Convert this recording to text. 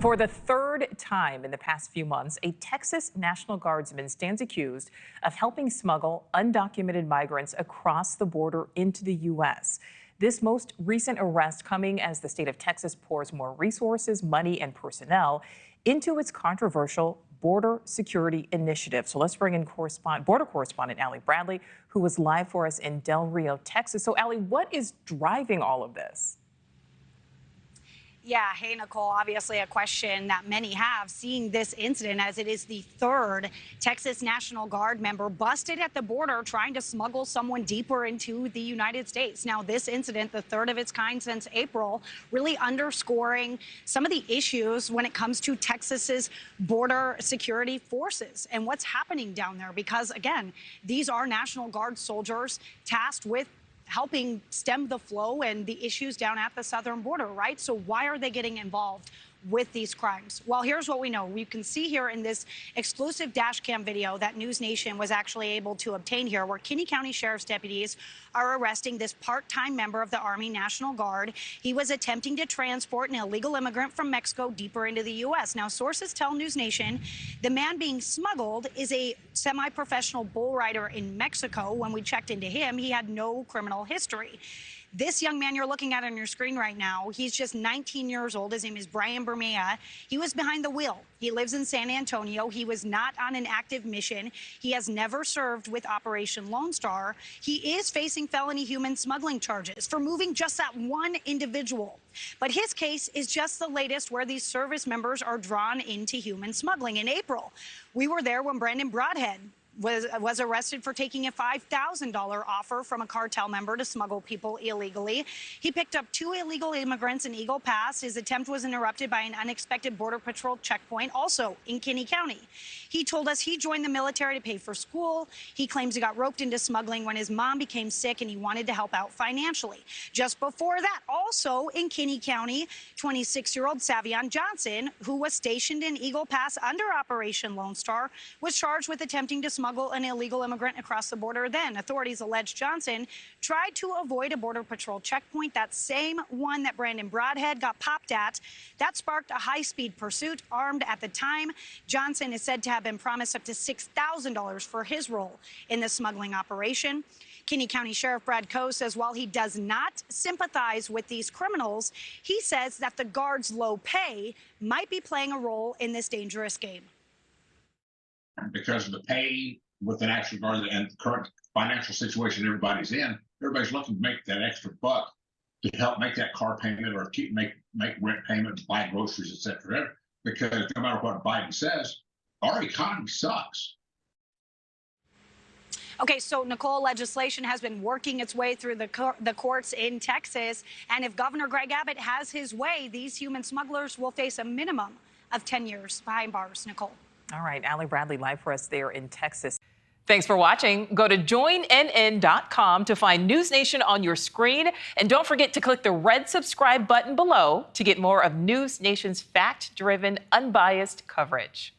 For the third time in the past few months, a Texas National Guardsman stands accused of helping smuggle undocumented migrants across the border into the U.S. This most recent arrest coming as the state of Texas pours more resources, money, and personnel into its controversial border security initiative. So let's bring in border correspondent Allie Bradley, who was live for us in Del Rio, Texas. So Allie, what is driving all of this? Yeah, hey, Nichole, obviously a question that many have, seeing this incident as it is the third Texas National Guard member busted at the border trying to smuggle someone deeper into the United States. Now, this incident, the third of its kind since April, really underscoring some of the issues when it comes to Texas's border security forces and what's happening down there. Because, again, these are National Guard soldiers tasked with helping stem the flow and the issues down at the southern border, right? So why are they getting involved with these crimes? Well, here's what we know. We can see here in this exclusive dash cam video that NewsNation was actually able to obtain here, where Kinney County Sheriff's deputies are arresting this part-time member of the Army National Guard. He was attempting to transport an illegal immigrant from Mexico deeper into the U.S. Now, sources tell NewsNation the man being smuggled is a semi-professional bull rider in Mexico. When we checked into him, he had no criminal history. This young man you're looking at on your screen right now, he's just 19 years old. His name is Brian Bermea. He was behind the wheel. He lives in San Antonio. He was not on an active mission. He has never served with Operation Lone Star. He is facing felony human smuggling charges for moving just that one individual. But his case is just the latest where these service members are drawn into human smuggling. In April, we were there when Brandon Broadhead was arrested for taking a $5,000 offer from a cartel member to smuggle people illegally. He picked up 2 illegal immigrants in Eagle Pass. His attempt was interrupted by an unexpected Border Patrol checkpoint, also in Kinney County. He told us he joined the military to pay for school. He claims he got roped into smuggling when his mom became sick and he wanted to help out financially. Just before that, also in Kinney County, 26-year-old Savion Johnson, who was stationed in Eagle Pass under Operation Lone Star, was charged with attempting to smuggle an illegal immigrant across the border. Then authorities allege Johnson tried to avoid a Border Patrol checkpoint, that same one that Brandon Broadhead got popped at. That sparked a high-speed pursuit. Armed at the time, Johnson is said to have been promised up to $6,000 for his role in the smuggling operation. Kinney County Sheriff Brad Coe says while he does not sympathize with these criminals, he says that the guards' low pay might be playing a role in this dangerous game. Because of the pay with the National Guard and the current financial situation everybody's in, everybody's looking to make that extra buck to help make that car payment or make rent payments, buy groceries, etc. Because no matter what Biden says, our economy sucks. Okay, so Nichole, legislation has been working its way through the courts in Texas, and if Governor Greg Abbott has his way, these human smugglers will face a minimum of 10 years behind bars. Nichole. All right, Allie Bradley live for us there in Texas. Thanks for watching. Go to joinnn.com to find NewsNation on your screen. And don't forget to click the red subscribe button below to get more of NewsNation's fact-driven, unbiased coverage.